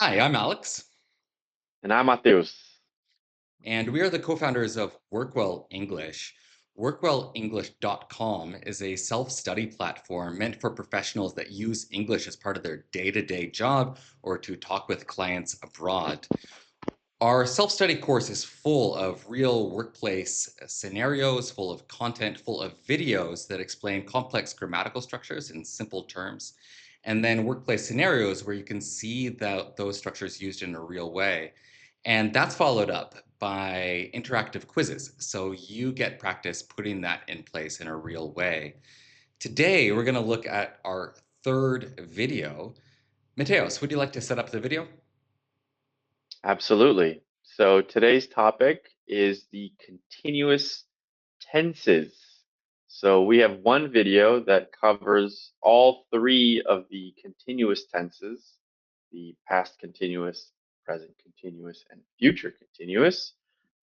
Hi, I'm Alex, And I'm Mateus. and we are the co-founders of WorkWell English. WorkWellEnglish.com is a self-study platform meant for professionals that use English as part of their day-to-day job or to talk with clients abroad. Our self-study course is full of real workplace scenarios, full of content, full of videos that explain complex grammatical structures in simple terms, and then workplace scenarios where you can see those structures used in a real way. And that's followed up by interactive quizzes. So you get practice putting that in place in a real way. Today, we're going to look at our third video. Mateos, would you like to set up the video? Absolutely. So today's topic is the continuous tenses. So we have one video that covers all three of the continuous tenses, the past continuous, present continuous, and future continuous,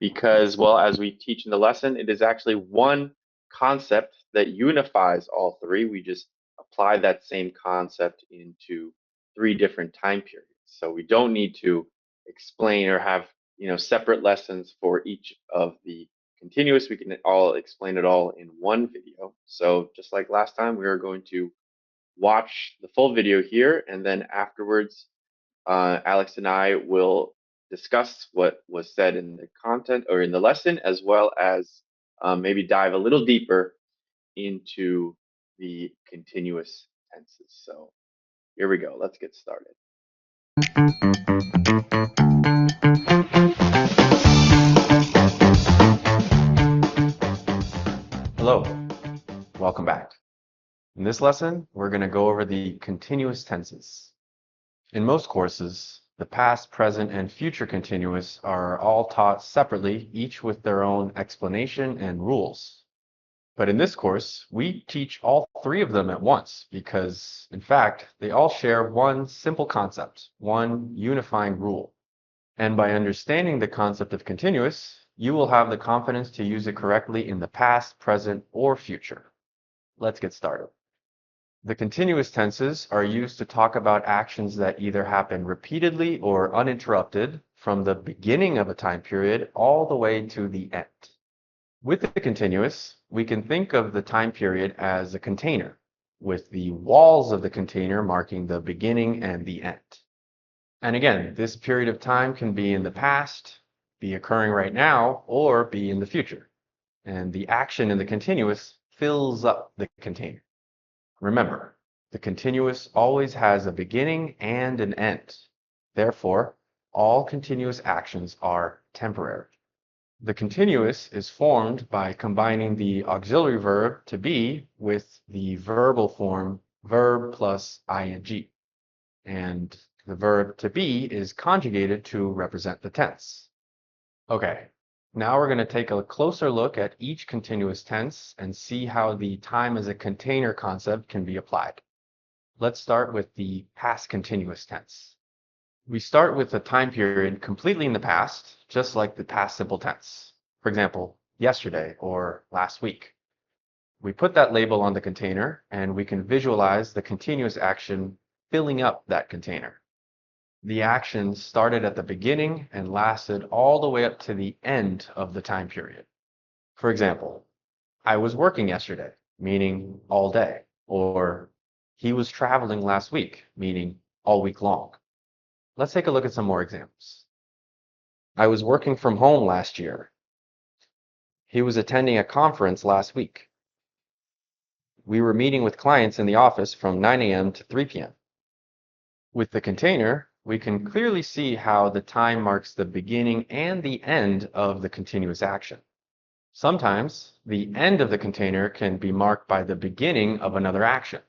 because, well, as we teach in the lesson, it is actually one concept that unifies all three. We just apply that same concept into three different time periods. So we don't need to explain or have separate lessons for each of the continuous. We can all explain it all in one video. So just like last time, we are going to watch the full video here, and then afterwards, Alex and I will discuss what was said in the content or in the lesson, as well as maybe dive a little deeper into the continuous tenses. So here we go. Let's get started. Hello, welcome back. In this lesson, we're going to go over the continuous tenses. In most courses, the past, present, and future continuous are all taught separately, each with their own explanation and rules. But in this course, we teach all three of them at once because, in fact, they all share one simple concept, one unifying rule. And by understanding the concept of continuous, you will have the confidence to use it correctly in the past, present, or future. Let's get started. The continuous tenses are used to talk about actions that either happen repeatedly or uninterrupted from the beginning of a time period all the way to the end. With the continuous, we can think of the time period as a container, with the walls of the container marking the beginning and the end. And again, this period of time can be in the past, be occurring right now, or be in the future. And the action in the continuous fills up the container. Remember, the continuous always has a beginning and an end. Therefore, all continuous actions are temporary. The continuous is formed by combining the auxiliary verb to be with the verbal form verb plus ing. And the verb to be is conjugated to represent the tense. Okay, now we're going to take a closer look at each continuous tense and see how the time as a container concept can be applied. Let's start with the past continuous tense. We start with a time period completely in the past, just like the past simple tense. For example, yesterday or last week. We put that label on the container and we can visualize the continuous action filling up that container. The action started at the beginning and lasted all the way up to the end of the time period. For example, I was working yesterday, meaning all day, or he was traveling last week, meaning all week long. Let's take a look at some more examples. I was working from home last year. He was attending a conference last week. We were meeting with clients in the office from 9 a.m. to 3 p.m. With the container, we can clearly see how the time marks the beginning and the end of the continuous action. Sometimes the end of the container can be marked by the beginning of another action.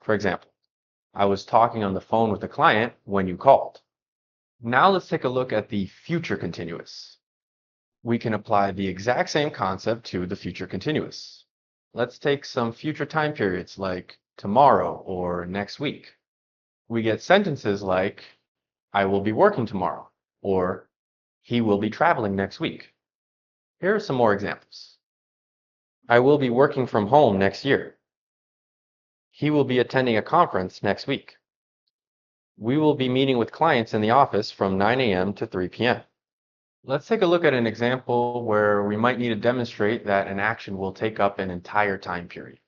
For example, I was talking on the phone with a client when you called. Now let's take a look at the future continuous. We can apply the exact same concept to the future continuous. Let's take some future time periods like tomorrow or next week. We get sentences like, I will be working tomorrow, or he will be traveling next week. Here are some more examples. I will be working from home next year. He will be attending a conference next week. We will be meeting with clients in the office from 9 a.m. to 3 p.m. Let's take a look at an example where we might need to demonstrate that an action will take up an entire time period.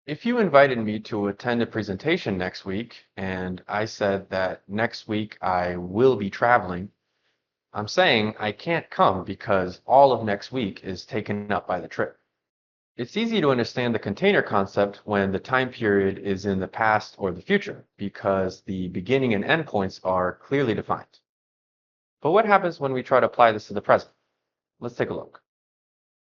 If you invited me to attend a presentation next week and I said that next week I will be traveling, I'm saying I can't come because all of next week is taken up by the trip. It's easy to understand the container concept when the time period is in the past or the future because the beginning and end points are clearly defined. But what happens when we try to apply this to the present? Let's take a look.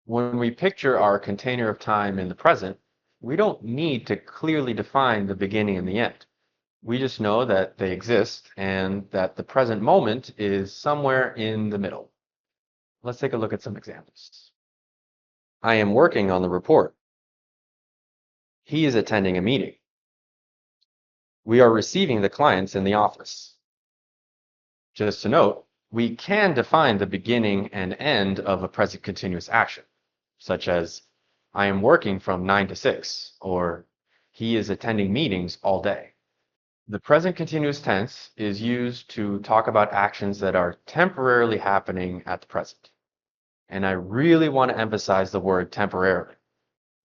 When we picture our container of time in the present, we don't need to clearly define the beginning and the end. We just know that they exist and that the present moment is somewhere in the middle. Let's take a look at some examples. I am working on the report. He is attending a meeting. We are receiving the clients in the office. Just to note, we can define the beginning and end of a present continuous action, such as I am working from 9 to 6, or he is attending meetings all day. The present continuous tense is used to talk about actions that are temporarily happening at the present. And I really want to emphasize the word temporarily.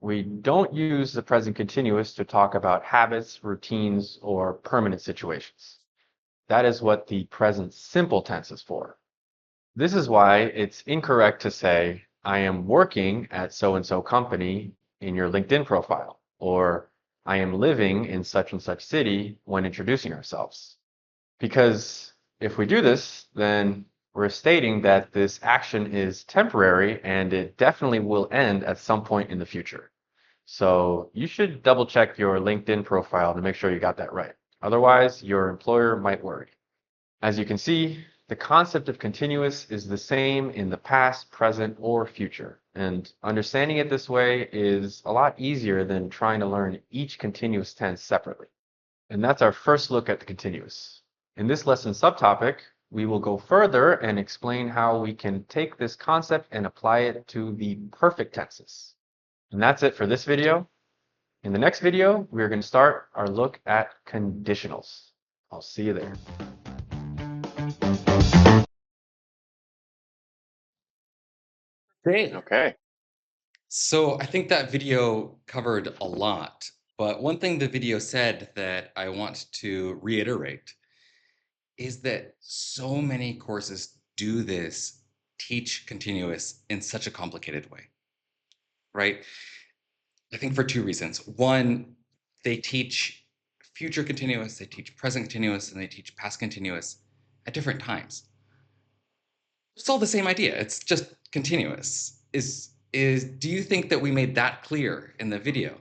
We don't use the present continuous to talk about habits, routines, or permanent situations. That is what the present simple tense is for. This is why it's incorrect to say, I am working at so-and-so company in your LinkedIn profile, or I am living in such and such city when introducing ourselves. Because if we do this, then we're stating that this action is temporary and it definitely will end at some point in the future. So you should double check your LinkedIn profile to make sure you got that right. Otherwise, your employer might worry. As you can see, the concept of continuous is the same in the past, present, or future. And understanding it this way is a lot easier than trying to learn each continuous tense separately. And that's our first look at the continuous. In this lesson subtopic, we will go further and explain how we can take this concept and apply it to the perfect tenses. And that's it for this video. In the next video, we're going to start our look at conditionals. I'll see you there. Great. Okay. So I think that video covered a lot, but one thing the video said that I want to reiterate is that so many courses do this, teach continuous in such a complicated way, right? I think for two reasons. One, they teach future continuous, they teach present continuous, and they teach past continuous at different times. It's all the same idea. It's just continuous. Is do you think that we made that clear in the video?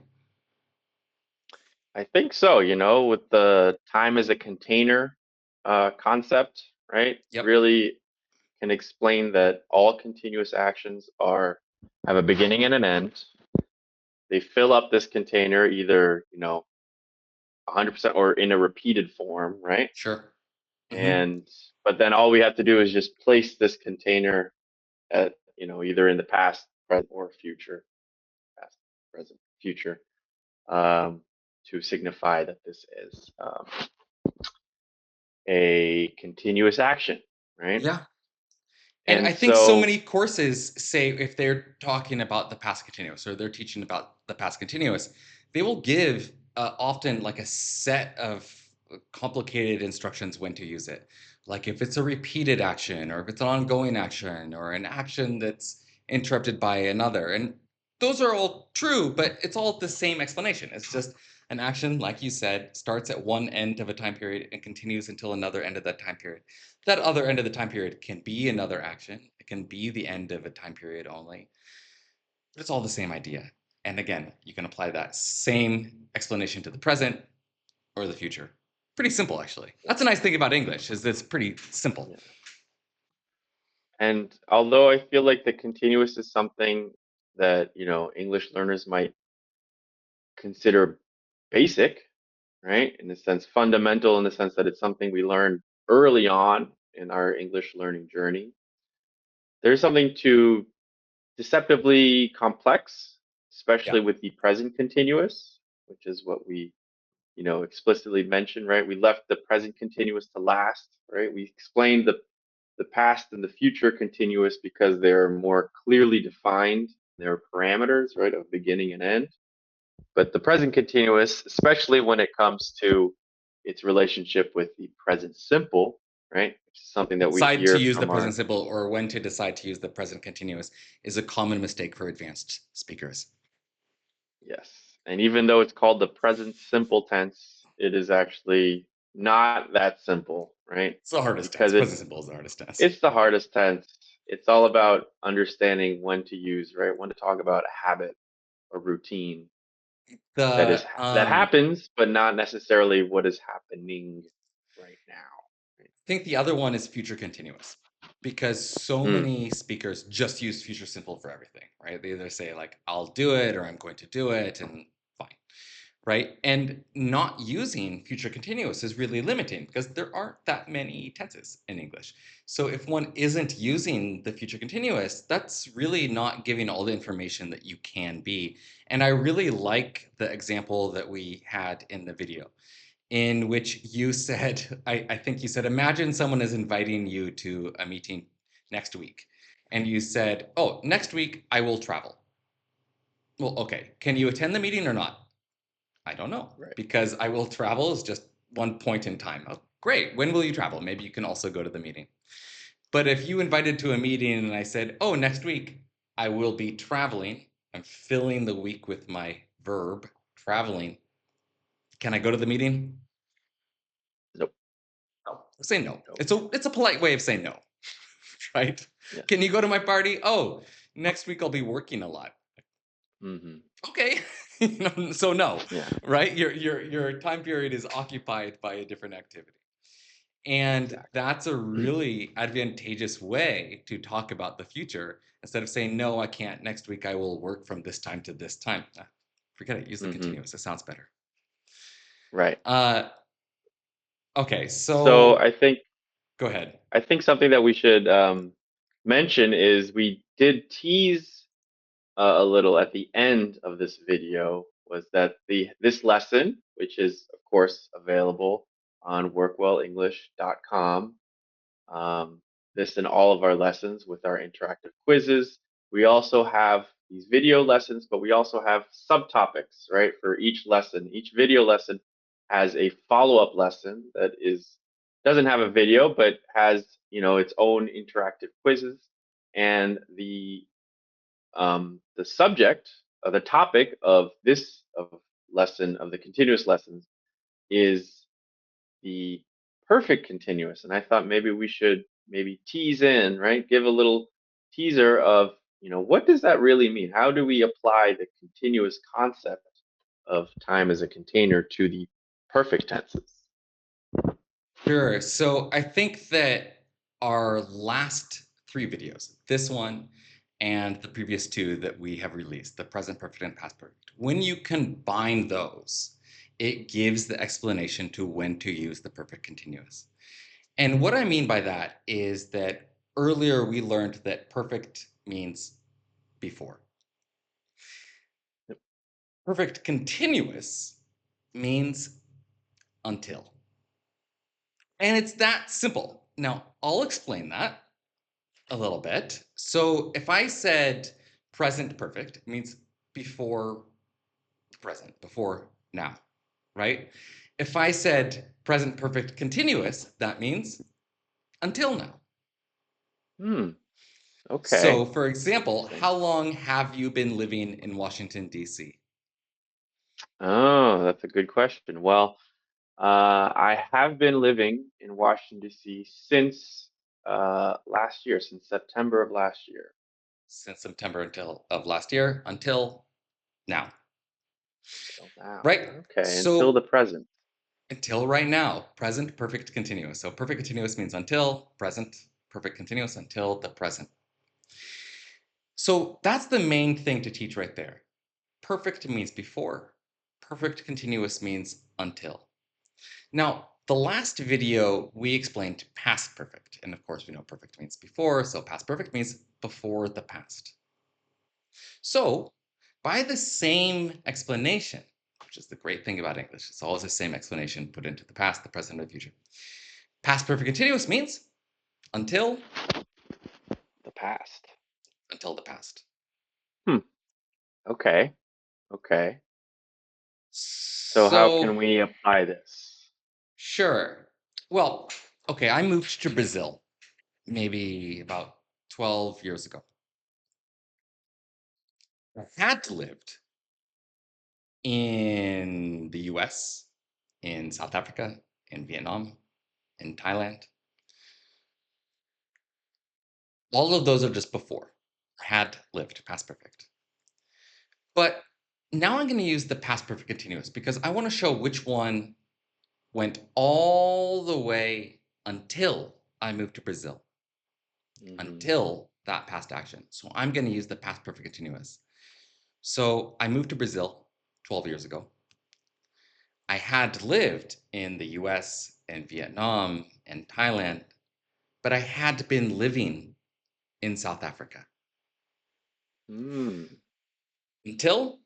I think so, with the time as a container concept, right? Yep. Really can explain that all continuous actions have a beginning and an end. They fill up this container either, 100% or in a repeated form, right? Sure. Hmm. And but then all we have to do is just place this container at, either in the past, present, or future, past, present, future, um, to signify that this is a continuous action, right? Yeah. And And I think so so, many courses say if they're talking about the past continuous or they're teaching about the past continuous, they will give often like a set of complicated instructions when to use it. Like if it's a repeated action or if it's an ongoing action or an action that's interrupted by another. And those are all true, but it's all the same explanation. It's just an action, like you said, starts at one end of a time period and continues until another end of that time period. That other end of the time period can be another action. It can be the end of a time period only, but it's all the same idea. And again, you can apply that same explanation to the present or the future. Pretty simple, actually. That's a nice thing about English, is it's pretty simple. yeah. And although I feel like the continuous is something that, English learners might consider basic, right? In the sense, fundamental in the sense that it's something we learn early on in our English learning journey. There's something to deceptively complex, Yeah. especially with the present continuous, which is what we, explicitly mentioned, right? We left the present continuous to last, right? We explained the past and the future continuous because they're more clearly defined. Their parameters, right, of beginning and end. But the present continuous, especially when it comes to its relationship with the present simple, right, which is something that we Decide to hear use the from present our, simple or when to decide to use the present continuous is a common mistake for advanced speakers. yes. And even though it's called the present simple tense, it is actually not that simple, right? It's the hardest tense. Because Present simple is the hardest tense. it's the hardest tense. It's all about understanding when to use, right? When to talk about a habit, a routine The that happens, but not necessarily what is happening right now. Right? I think the other one is future continuous because so Mm, many speakers just use future simple for everything, right? They either say like I'll do it or I'm going to do it and fine, right? And not using future continuous is really limiting because there aren't that many tenses in English. So if one isn't using the future continuous, that's really not giving all the information that you can be. And I really like the example that we had in the video in which you said, I think you said, imagine someone is inviting you to a meeting next week. And you said, oh, next week I will travel. Well, okay, can you attend the meeting or not? I don't know right. because I will travel is just one point in time. Oh, great. When will you travel? Maybe you can also go to the meeting. But if you invited to a meeting and I said, oh, next week I will be traveling, I'm filling the week with my verb, traveling. Can I go to the meeting? Nope. No. Say no. Nope. It's a polite way of saying no, right? Yes. Can you go to my party? Oh, next week I'll be working a lot. Mm-hmm. Okay. So no, Yeah. right? Your time period is occupied by a different activity. And Exactly. that's a really advantageous way to talk about the future instead of saying, no, I can't. Next week I will work from this time to this time. Forget it. Use the Mm-hmm. continuous. It sounds better. Right. Uh, okay, So so go ahead. I think something that we should mention is we did tease a little at the end of this video was that this lesson, which is of course available on workwellenglish.com, this and all of our lessons with our interactive quizzes. We also have these video lessons, but we also have subtopics, right? For each lesson, each video lesson has a follow-up lesson that doesn't have a video, but has its own interactive quizzes, and the subject of the topic of this lesson of the continuous lessons is the perfect continuous. And I thought maybe we should maybe tease in, right? Give a little teaser of, what does that really mean? How do we apply the continuous concept of time as a container to the perfect tenses? Sure. So I think that our last three videos, this one and the previous two that we have released, the present perfect and past perfect, when you combine those, it gives the explanation to when to use the perfect continuous. And what I mean by that is that earlier we learned that perfect means before. Perfect continuous means until. And it's that simple. Now, I'll explain that a little bit. So if I said present perfect, it means before the present, before now, right? If I said present perfect continuous, that means until now. Hmm. So, Okay. for example, Interesting. how long have you been living in Washington, D.C.? Oh, that's a good question. Well, I have been living in Washington, D.C. since last year, since September of last year. Since September until of last year until now, Till now. right? Okay, until the So present. until right now, present perfect continuous. So perfect continuous means until, present perfect continuous until the present. So that's the main thing to teach right there. Perfect means before, perfect continuous means until. Now, the last video we explained past perfect. And of course, we know perfect means before, so past perfect means before the past. So, by the same explanation, which is the great thing about English. It's always the same explanation put into the past, the present, or the future. Past perfect continuous means until The past. the past. Hmm. Okay. Okay. So how So, can we apply this? sure. Well, okay, I moved to Brazil maybe about 12 years ago. I had lived in the US, in South Africa, in Vietnam, in Thailand. All of those are just before. Had lived, past perfect. But now I'm going to use the past perfect continuous because I want to show which one went all the way until I moved to Brazil, Hmm. until that past action. So I'm going to use the past perfect continuous. So I moved to Brazil 12 years ago. I had lived in the US and Vietnam and Thailand, but I had been living in South Africa Mm. until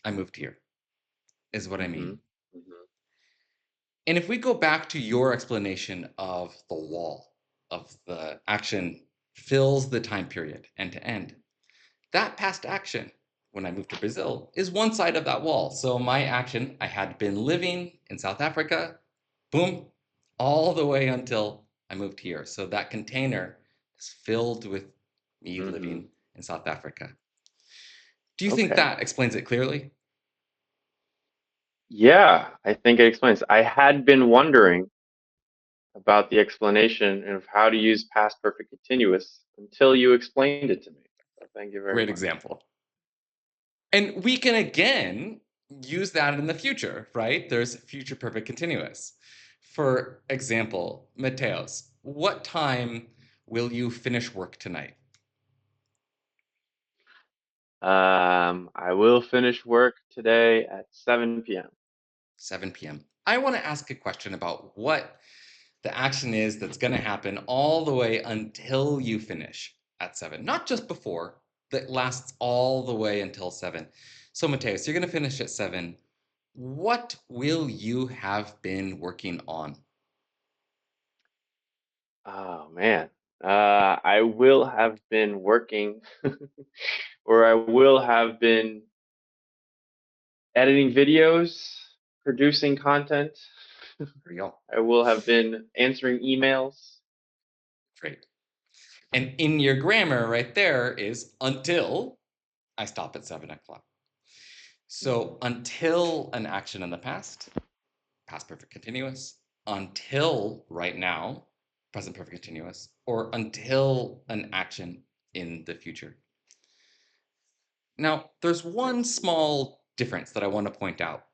I moved here, is what I Hmm. mean. Hmm. And if we go back to your explanation of the wall, of the action fills the time period end to end, that past action, when I moved to Brazil, is one side of that wall. So my action, I had been living in South Africa, boom, all the way until I moved here. So that container is filled with me Hmm. living in South Africa. Do you think Okay. that explains it clearly? Yeah, I think it explains. I had been wondering about the explanation of how to use past perfect continuous until you explained it to me. So thank you very Great much. example. And we can again use that in the future, right? There's future perfect continuous. For example, Mateos, what time will you finish work tonight? I will finish work today at 7 p.m. 7 p.m. I want to ask a question about what the action is that's going to happen all the way until you finish at 7, not just before, that lasts all the way until 7. So, Mateus, you're going to finish at 7. What will you have been working on? Oh man. I will have been working or I will have been editing videos, producing content. There you go. I will have been answering emails. Great. And in your grammar right there is until I stop at 7 o'clock. So Mhm. until an action in the past perfect continuous, until right now, present perfect continuous, or until an action in the future. Now, there's I one see. small difference that I want to point out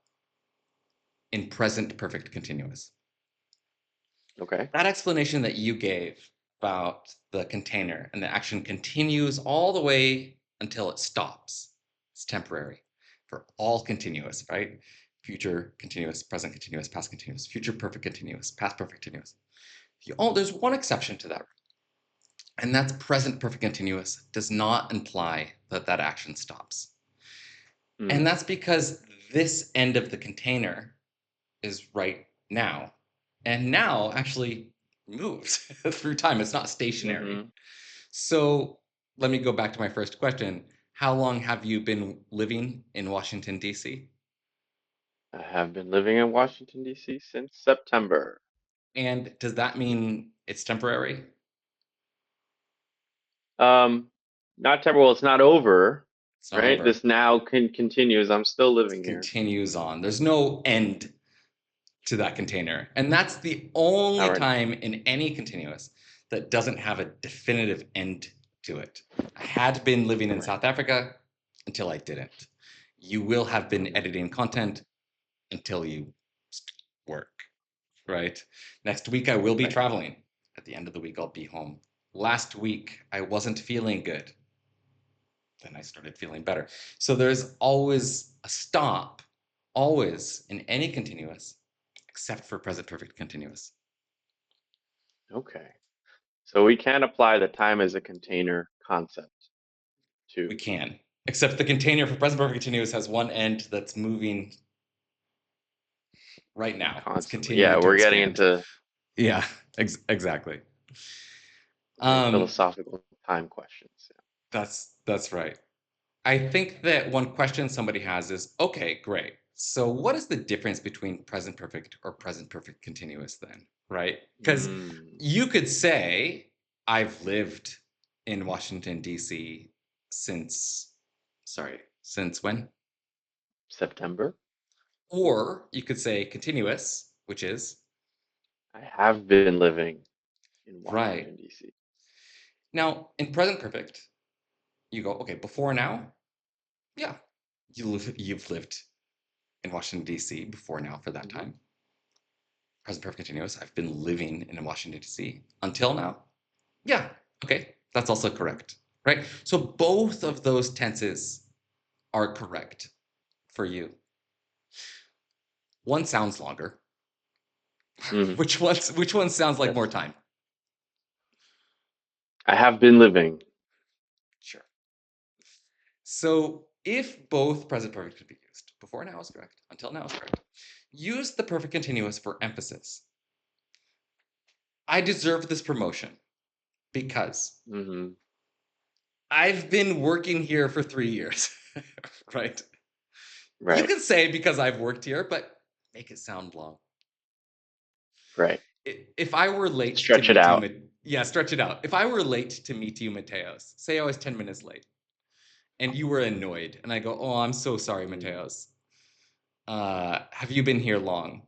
in present perfect continuous. Okay. That explanation that you gave about the container and the action continues all the way until it stops. It's temporary for all continuous, right? Future continuous, present continuous, past continuous, future perfect continuous, past perfect continuous. There's one exception to that, and that's present perfect continuous does not imply that that action stops. And Mm. that's because this end of the container is right now. And now actually moves through time. It's not stationary. Hmm. So let me go back to my first question. How long have you been living in Washington, D.C.? I have been living in Washington, D.C. since September. And does that mean it's temporary? Um, not temporal, it's not over, It's not right? over. This now continues. I'm still It living here. continues on. There's no end to that container. And that's the All only right. time in any continuous that doesn't have a definitive end to it. I had been living in Right. South Africa until I didn't. You will have been Hmm. editing content until you work, right? Next week, I will be Right. traveling. At the end of the week, I'll be home. Last week, I wasn't feeling good. Then I started feeling better. So there's always a stop, always in any continuous, except for present perfect continuous. Okay. So we can apply the time as a container concept We to. can, except the container for present perfect continuous has one end that's moving right now. It's Constantly. Yeah, continuing to we're getting expand. into Yeah, exactly. very Um, philosophical time questions. that's right. I think that one question somebody has is, okay, great. So what is the difference between present perfect or present perfect continuous then, right? Because Mm, you could say, I've lived in Washington, D.C. since, sorry, since when? September. Or you could say continuous, which is, I have been living in right. Washington, D.C. Now, in present perfect, you go, okay, before now, yeah, you've lived in Washington, D.C. before now for that Hmm. time. Present perfect continuous. I've been living in Washington, D.C. until now. Yeah, okay, that's also correct, right? So both of those tenses are correct for you. One sounds longer. Hmm. Which one sounds like more Yes. time? I have been living. Sure. So if both present perfect could be used, before now is correct, until now is correct, use the perfect continuous for emphasis. I deserve this promotion because Hmm. I've been working here for 3 years, right? You Right. can say because I've worked here, but make it sound long. Right. If I were late to Stretch it meet you, out. yeah, stretch it out. If I were late to meet you, Mateos, say I was 10 minutes late and you were annoyed, and I go, oh, I'm so sorry, Mm. Mateos. Have you been here long?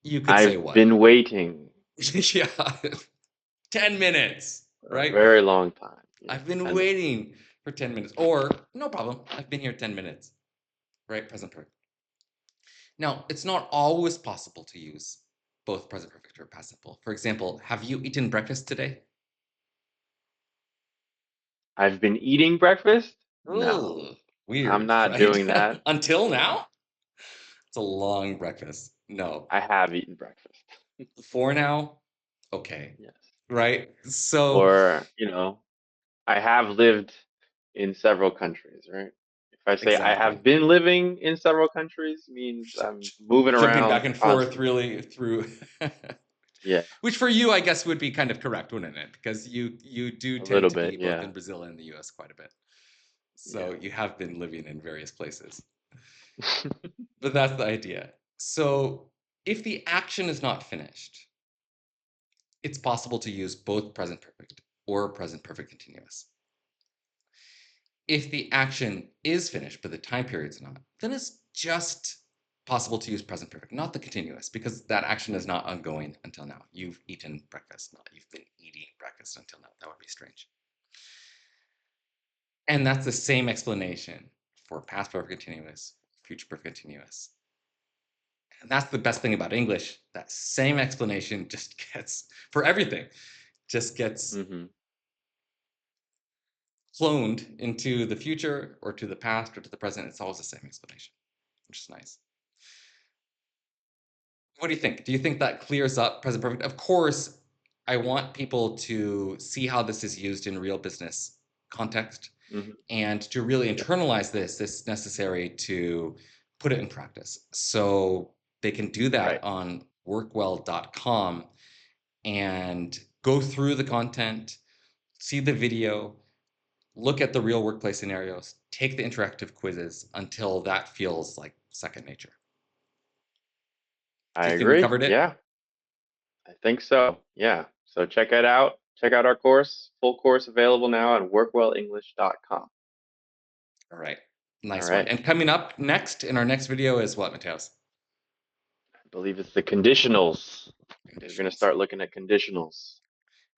You could say I've what? been waiting Yeah, 10 minutes, for a right? very long time. Yeah. I've been 10 minutes. waiting for 10 minutes. Or, no problem, I've been here 10 minutes, right? Present perfect. Now, it's not always possible to use both present perfect or past simple. For example, have you eaten breakfast today? I've been eating breakfast? No, Ooh, I'm weird, not right? doing that. Until now? It's a long breakfast. No. I have eaten breakfast. For now? Okay. Yes. Right? So, Or, I have lived in several countries, right? If I say I exactly. have been living in several countries, means I'm moving Jumping around back and forth constantly. really through Yeah, which for you I guess would be kind of correct, wouldn't it? Because you do a tend little to bit. be both Yeah, in Brazil and the US quite a bit. So yeah. you have been living in various places. But that's the idea. So if the action is not finished, it's possible to use both present perfect or present perfect continuous. If the action is finished, but the time period's not, then it's just possible to use present perfect, not the continuous, because that action is not ongoing until now. You've eaten breakfast, not you've been eating breakfast until now. That would be strange. And that's the same explanation for past perfect continuous, future perfect continuous. And that's the best thing about English. That same explanation just gets, for everything, just gets Hmm. cloned into the future or to the past or to the present. It's always the same explanation, which is nice. What do you think? Do you think that clears up present perfect? Of course, I want people to see how this is used in real business context. Hmm. And to really Yeah. internalize this, it's necessary to put it in practice. So they can do Right. that on workwell.com and go through the content, see the video, look at the real workplace scenarios, take the interactive quizzes until that feels like second nature. I Do you think we agree. covered it? Yeah, I think so. Yeah. So check it out. Check out our course. Full course available now on workwellenglish.com. All right. All Nice one. right. And coming up next in our next video is what, Mateos? I believe it's the conditionals. We're going to Conditionals. start looking at conditionals.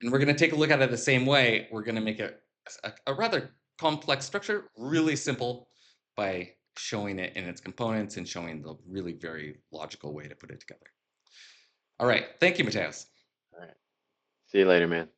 And we're going to take a look at it the same way. We're going to make it a rather complex structure really simple by showing it in its components and showing the really very logical way to put it together. All right. Thank you, Mateus. All right. See you later, man.